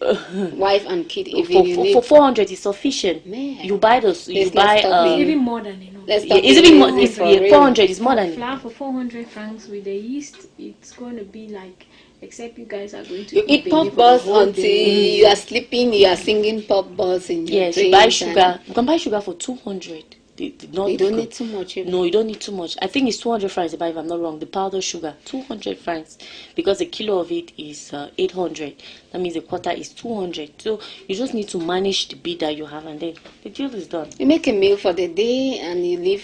wife, and kid, if you need For 400 is sufficient. Man. You buy those. Please, You buy let's stop being- Even more than enough. Let's yeah, stop it's being even more. lazy for Yeah, real. 400 is more than. Flour for 400 francs with the yeast, it's going to be like, except you guys are going to You eat baby pop for balls the whole until day. you are sleeping, you are singing pop balls in your Yes, you dreams buy and sugar. You can buy sugar for 200. Not You don't good. need too much. No, you don't need too much. I think it's 200 francs, if I'm not wrong. The powder sugar, 200 francs, because a kilo of it is 800. That means a quarter is 200. So you just need to manage the bit that you have, and then the deal is done. You make a meal for the day and you leave,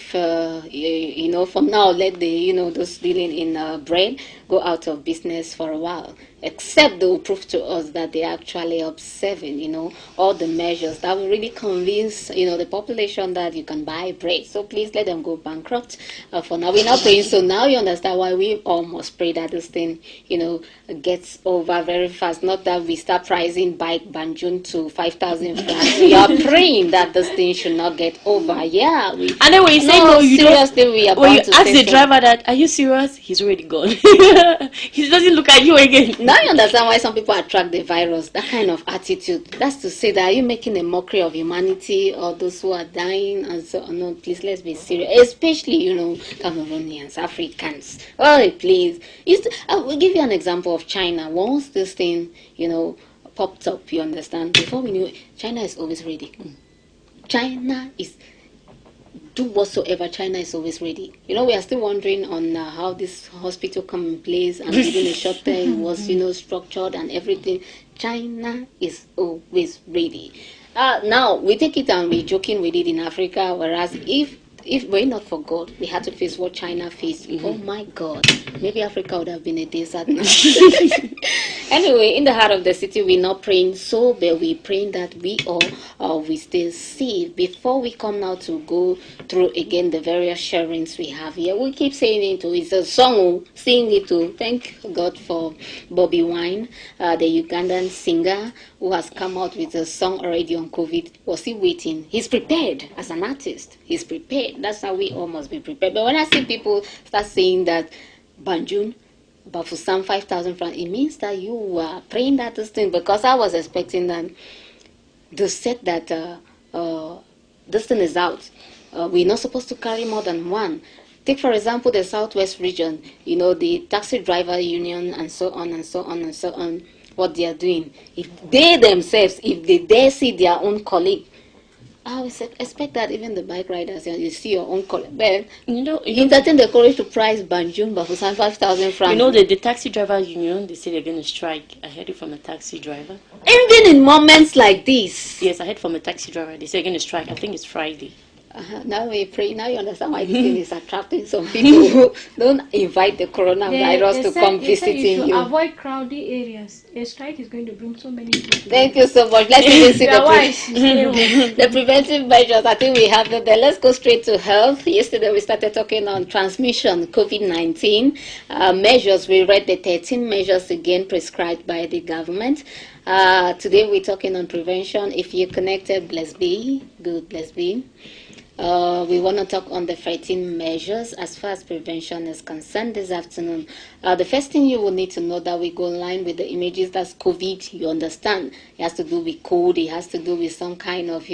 from now, let the, those dealing in bread go out of business for a while. Except they will prove to us that they are actually observing, all the measures that will really convince, the population that you can buy bread. So please let them go bankrupt for now. We're not praying. So now you understand why we almost pray that this thing, gets over very fast. Not that we start pricing bike Banjun to 5,000 francs. We are praying that this thing should not get over. Yeah. And then when you say no, you seriously, don't. we are When you bound to ask say the so. driver that, are you serious? He's already gone. He doesn't look at you again. Now you understand why some people attract the virus, that kind of attitude. That's to say that, are you making a mockery of humanity or those who are dying and so on? No, please, let's be serious. Especially, Cameroonians, Africans. Oh, please. I will give you an example of China. Once this thing, popped up, you understand? Before we knew it, China is always ready. China is... do whatsoever, China is always ready. We are still wondering on how this hospital come in place, and within a short time it was, structured and everything. China is always ready. Now, we take it and we're joking with it in Africa, whereas if we're not for God, we had to face what China faced. Oh my God, maybe Africa would have been a desert now. Anyway, in the heart of the city, we're not praying so, but we're praying that we all we stay safe. Before we come now to go through again the various sharings we have here, we keep saying it too. It's a song, sing it too. Thank God for Bobby Wine, the Ugandan singer who has come out with a song already on COVID. Was he waiting? He's prepared as an artist. He's prepared. That's how we all must be prepared. But when I see people start saying that Banjun, but for some 5,000 francs, it means that you are praying that this thing, because I was expecting that they said that this thing is out. We're not supposed to carry more than one. Take, for example, the Southwest region, the taxi driver union and so on and so on and so on, what they are doing. If they themselves, if they dare see their own colleague, I would expect that even the bike riders, you see your own colleague. But entertain the courage to price Banjun but for some 5,000 francs. The taxi driver union, they say they're going to strike. I heard it from a taxi driver. Even in moments like this. Yes, I heard from a taxi driver. They say they're going to strike. I think it's Friday. Now we pray. Now you understand why this thing is attracting some people who don't invite the coronavirus to come visiting you. Avoid crowded areas. A strike is going to bring so many people. Thank you so much. Let's even see the preventive measures. I think we have it there. Let's go straight to health. Yesterday we started talking on transmission, COVID-19 measures. We read the 13 measures again prescribed by the government. Today we're talking on prevention. If you're connected, bless be. Good, bless be. We want to talk on the 13 measures as far as prevention is concerned this afternoon. The first thing you will need to know that we go in line with the images, that's COVID. You understand, it has to do with cold, it has to do with some kind of,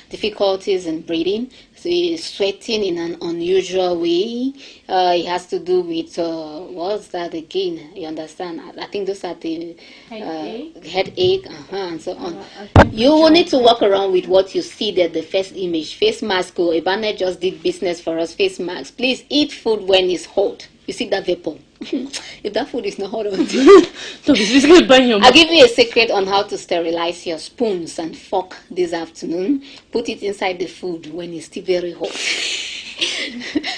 difficulties in breathing. So sweating in an unusual way. It has to do with, what's that again? You understand? I think those are the headache, and so on. You will need to walk around with what you see there, the first image, face mask. Ibane just did business for us, face masks. Please eat food when it's hot. You see that vapor? If that food is not hot, I'll give you a secret on how to sterilize your spoons and fork this afternoon. Put it inside the food when it's still very hot.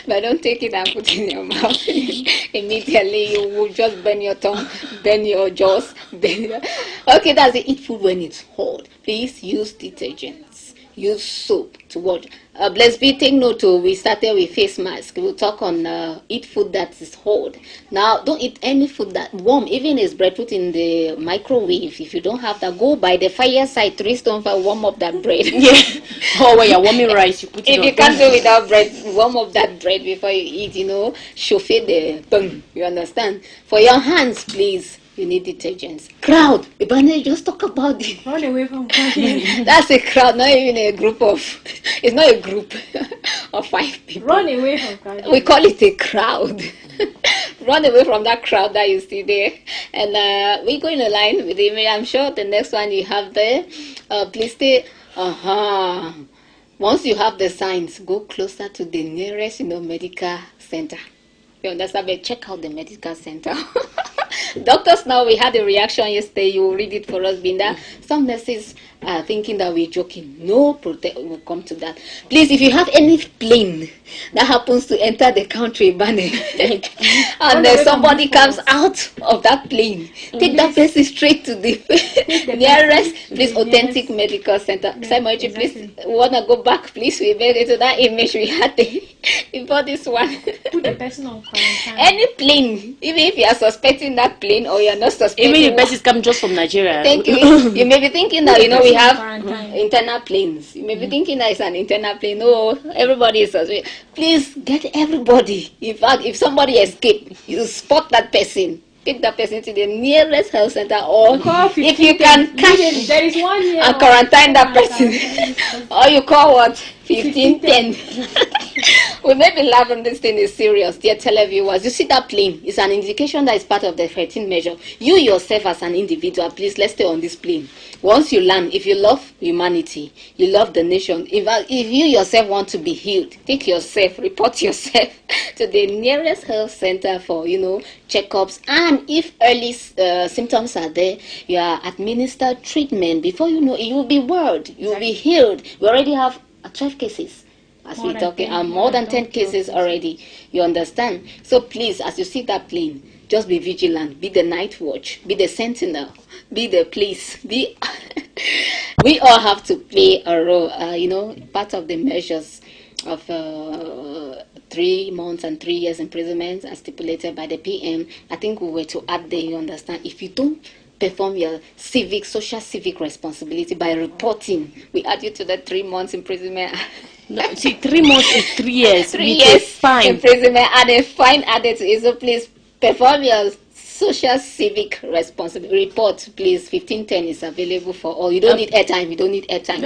But don't take it and put it in your mouth. Immediately you will just burn your tongue, burn your jaws. Okay, that's it. Eat food when it's hot. Please use detergents. Use soap to wash. Bless be, take note. We started with face mask. We'll talk on eat food that is hot. Now, don't eat any food that warm. Even if bread, put in the microwave. If you don't have that, go by the fireside 3 stone fire, warm up that bread. Yeah. Oh, when you're warming rice, you put it if you can't do without bread, warm up that bread before you eat. Chauffe the bun. You understand? For your hands, please. You need detergents. Crowd. Ibane just talk about it. Run away from crowd. That's a crowd, not even a group of. It's not a group of 5 people. Run away from crowd. We call it a crowd. Run away from that crowd that you see there. And we go in a line with the image. I'm sure the next one you have there. Please stay. Once you have the signs, go closer to the nearest, medical center. You understand? But check out the medical center. Doctors, now we had a reaction yesterday. You will read it for us, Binda. Some nurses are thinking that we're joking. No, we'll come to that. Please, if you have any plane that happens to enter the country, Bane, and somebody comes out of that plane, take that person straight to the nearest, please, authentic medical center. Saimoji, please, we want to go back, please. We made it to that image we had before this one. Put the person on quarantine. Any plane, even if you are suspecting that plane or you're not suspecting. Even if the person comes just from Nigeria. Thank you. You may be thinking that, we have internal planes. You may be thinking that it's an internal plane. No, everybody is suspecting. Please get everybody. In fact, if somebody escaped, you spot that person. Take that person to the nearest health center, or if you can catch there is one here and quarantine that person, or you call what 1510. We may be laughing, this thing is serious, dear televiewers. You see that plane? It's an indication that it's part of the 13 measure. You yourself as an individual, please, let's stay on this plane. Once you land, if you love humanity, you love the nation, if you yourself want to be healed, take yourself, report yourself to the nearest health center for, checkups. And if early symptoms are there, you are administered treatment. Before you know it, you will be well, you will be healed. We already have 12 cases. As we're talking, more than 10 cases already. You understand? So please, as you see that plane, just be vigilant. Be the night watch. Be the sentinel. Be the police. We all have to play a role. Part of the measures of 3 months and 3 years imprisonment as stipulated by the PM. I think we were to add there, you understand, if you don't perform your social civic responsibility by reporting, we add you to the 3 months imprisonment. No, see, 3 months is 3 years. 3 years fine. Imprisonment and a fine added to it. So please perform your social civic responsibility report. Please, 1510 is available for all. You don't need airtime. You don't need airtime.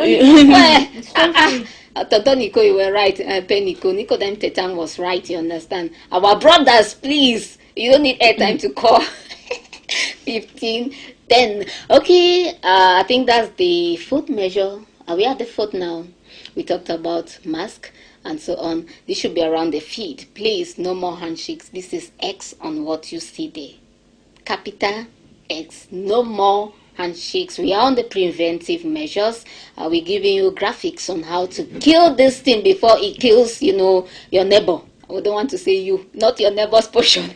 Nico, you were right. Nico Dem Tetan was right. You understand? Our brothers, please. You don't need airtime to call. 1510. Okay. I think that's the fourth measure. Are we at the fourth now? We talked about mask and so on. This should be around the feet. Please, no more handshakes. This is X on what you see there. Capital X. No more handshakes. We are on the preventive measures. We're giving you graphics on how to kill this thing before it kills, your neighbor. I don't want to say you, not your neighbor's portion.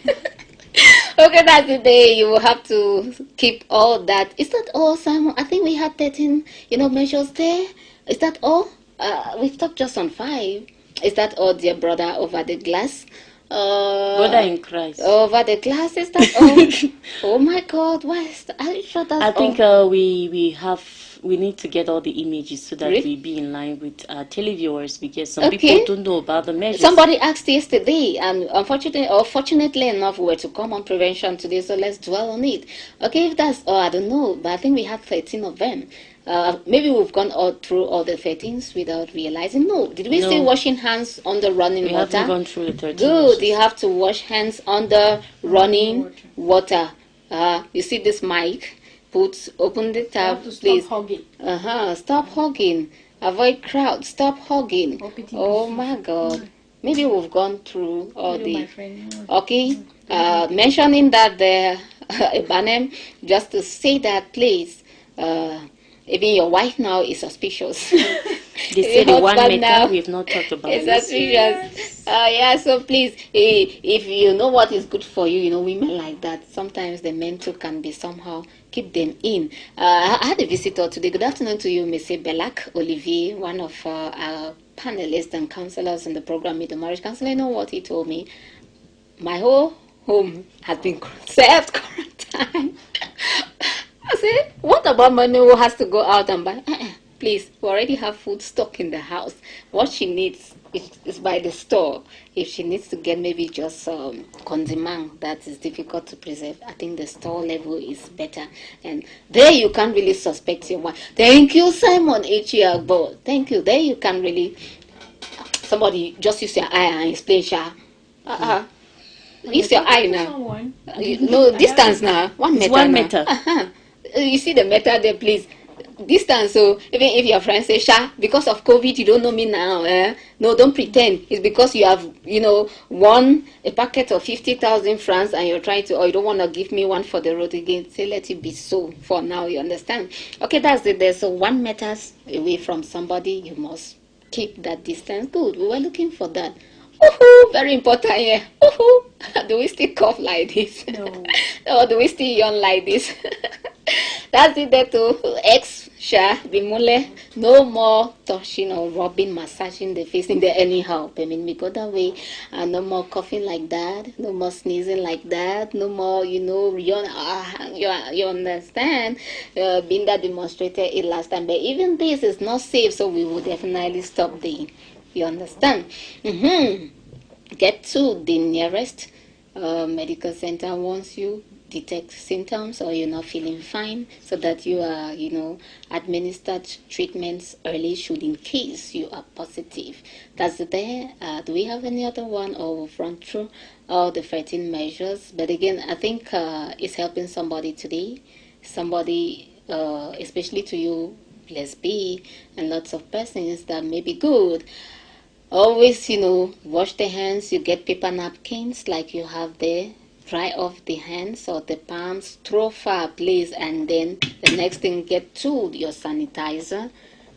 Okay, that's the day. You will have to keep all that. Is that all, Simon? I think we had 13, measures there. Is that all? We've talked just on 5. Is that all, dear brother, over the glass? Brother in Christ. Over the glass, is that all? Oh my God, why is that? Are you sure that's I think we have we need to get all the images so that Really? we be in line with our televiewers, because some Okay. people don't know about the measures. Somebody asked yesterday, and fortunately enough, we were to come on prevention today, so let's dwell on it. Okay, if that's, I don't know, but I think we have 13 of them. Maybe we've gone all through all the 13s without realizing. No, did we say No. washing hands under running We water? haven't gone through the 13 Good, measures. you have to wash hands under running water. You see this mic? Open the You tab, have to stop please. hugging. Stop hugging. Avoid crowd. Stop hugging. Hope it Oh is- my God. Maybe we've gone through all Hello, my the. friend. Okay. Mentioning that there, Ibanem, just to say that, please. Even your wife now is suspicious. They say the Your 1 husband meter, now we've not talked about is it. suspicious. Yeah, so please, if you know what is good for you, women like that, sometimes the men too can be somehow, keep them in. I had a visitor today. Good afternoon to you, Mr. Belak Olivier, one of our panelists and counselors in the program, Meet the Marriage Counselor. You know what he told me? My whole home has been self-quarantine. I said, what about money who has to go out and buy? Please, we already have food stock in the house. What she needs is by the store. If she needs to get maybe just condiment that is difficult to preserve, I think the store level is better. And there you can't really suspect your wife. Thank you, Simon H. Agbo. Thank you. There you can really, somebody just use your eye and explain, Sha. Use your eye now. Someone. No, distance now. 1 It's meter. 1 now. meter. You see the meter there, please. Distance. So even if your friend say, "Sha, because of COVID, you don't know me now." No, don't pretend. It's because you have, won a packet of 50,000 francs, and you're trying to, or you don't want to give me one for the road again. Say, let it be so for now. You understand? Okay, that's it. There. So 1 meter away from somebody, you must keep that distance. Good. We were looking for that. Woohoo! Very important here. Woohoo! Do we still cough like this? No. Or do we still yawn like this? That's it there too. Sha, Bimule. No more touching or rubbing, massaging the face in the anyhow. I mean, we go that way. And no more coughing like that. No more sneezing like that. No more, yawn. You understand? Binda demonstrated it last time. But even this is not safe, so we will definitely stop the. You understand? Get to the nearest medical center once you detect symptoms or you're not feeling fine, so that you are, administered treatments early should in case you are positive. That's there. Do we have any other one, or we'll run through all the 13 measures? But again, I think it's helping somebody today. Somebody, especially to you, let's be, and lots of persons that may be good. Always, wash the hands. You get paper napkins like you have there. Dry off the hands or the palms. Throw far, please. And then the next thing, get to your sanitizer.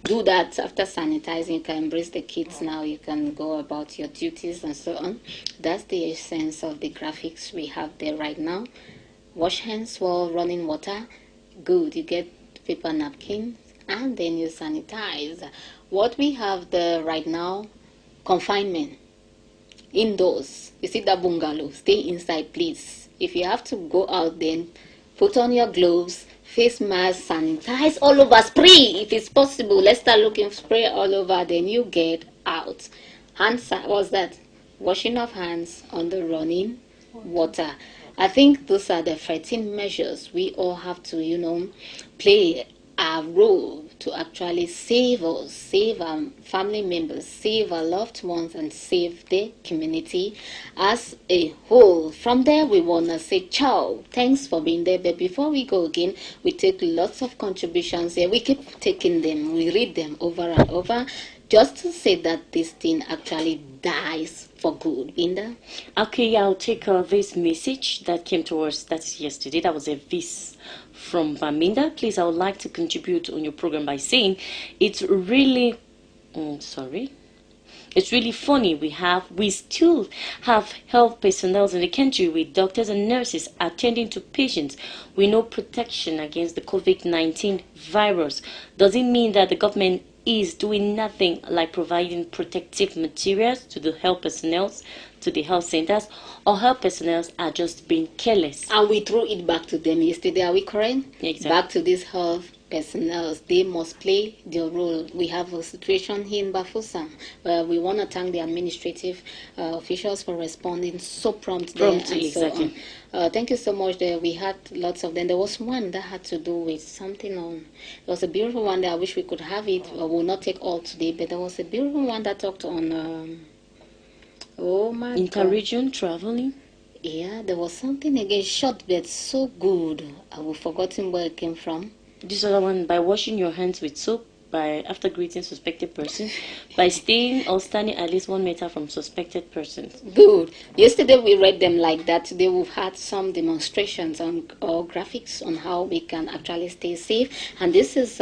Do that after sanitizing. You can embrace the kids now. You can go about your duties and so on. That's the essence of the graphics we have there right now. Wash hands while running water. Good. You get paper napkins. And then you sanitize. What we have there right now, confinement, indoors. You see that bungalow, stay inside, please. If you have to go out, then put on your gloves, face mask, sanitize all over, spray if it's possible. Let's start looking, spray all over, then you get out. What's that? Washing of hands on the running water. I think those are the 13 measures we all have to, play our role to actually save us, save our family members, save our loved ones, and save the community as a whole. From there, we want to say ciao. Thanks for being there. But before we go again, we take lots of contributions here. We keep taking them. We read them over and over, just to say that this thing actually dies for good. Binda? Okay, I'll take this message that came to us, that's yesterday. That was a vis from Baminda. Please, I would like to contribute on your program by saying it's really, it's really funny. We still have health personnel in the country with doctors and nurses attending to patients with no protection against the COVID-19 virus. Does it mean that the government is doing nothing like providing protective materials to the health personnel, to the health centers, or health personnel are just being careless? And we threw it back to them yesterday. Are we correct? Exactly. Back to these health personnel, they must play their role. We have a situation here in Bafoussam where we want to thank the administrative officials for responding so promptly and exactly. so on. Thank you so much. There we had lots of them. There was one that had to do with something on. There was a beautiful one that I wish we could have it. We'll not take all today, but there was a beautiful one that talked on. Oh my God. Interregion traveling. Yeah, there was something again short but so good. I've forgotten where it came from. This other one, by washing your hands with soap, by after greeting suspected person, by staying or standing at least 1 meter from suspected persons. Good. Yesterday we read them like that. Today we've had some demonstrations on or graphics on how we can actually stay safe. And this is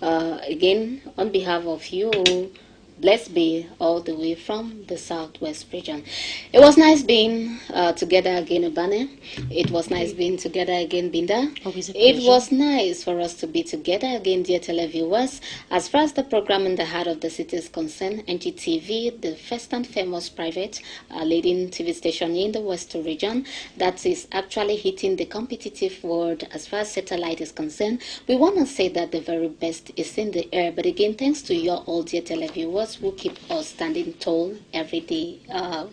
again on behalf of you. Blessed be all the way from the Southwest region. It was nice being together again, Ubane. It was nice being together again, Binda. Always a It pleasure. was nice for us to be together again, dear televiewers. As far as the program in the heart of the city is concerned, NGTV, the first and famous private leading TV station in the Western region, that is actually hitting the competitive world as far as satellite is concerned. We want to say that the very best is in the air. But again, thanks to your all dear televiewers who keep us standing tall every day.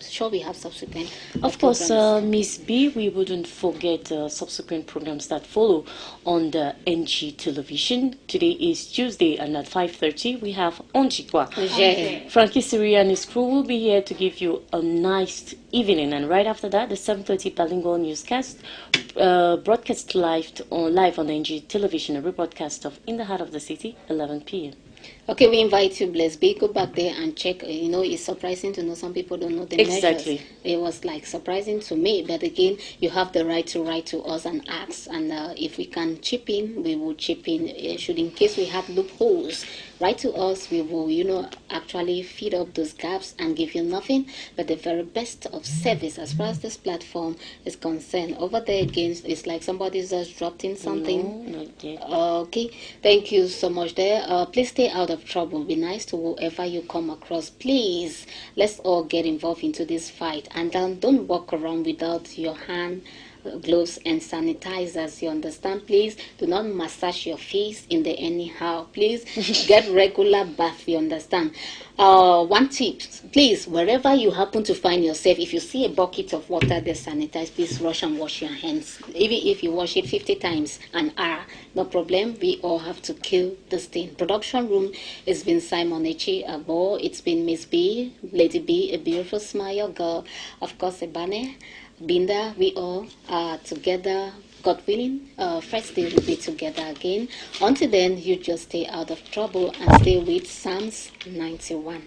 Sure, we have subsequent Of course, programs. Miss B, we wouldn't forget subsequent programs that follow on the NG television. Today is Tuesday, and at 5:30 we have Onjikwa. Yeah. Frankie Siri and his crew will be here to give you a nice evening, and right after that, the 7:30 bilingual newscast, broadcast live on NG television, a rebroadcast of In the Heart of the City, 11 p.m. Okay, we invite you, Blessed Be. Go back there and check. You know, it's surprising to know some people don't know the Exactly. measures. It was like surprising to me. But again, you have the right to write to us and ask. And if we can chip in, we will chip in. Should in case we have loopholes, write to us. We will, you know, actually feed up those gaps and give you nothing but the very best of service as far as this platform is concerned. Over there again, it's like somebody's just dropped in something. No, not yet. Okay, thank you so much there. Please stay out of trouble. Be nice to whoever you come across. Please, let's all get involved into this fight. And don't walk around without your hand gloves and sanitizers. You understand? Please do not massage your face in the anyhow. Please get regular bath. You understand? One tip, please, wherever you happen to find yourself, if you see a bucket of water that's sanitized, please rush and wash your hands. Even if you wash it 50 times an hour, no problem. We all have to kill this thing. Production room, it's been Simon Echi Abo, it's been Miss B, Lady B, a beautiful smile girl, of course, Ebane, Binda. We all are together. God willing, first day we'll be together again. Until then, you just stay out of trouble and stay with Psalms 91.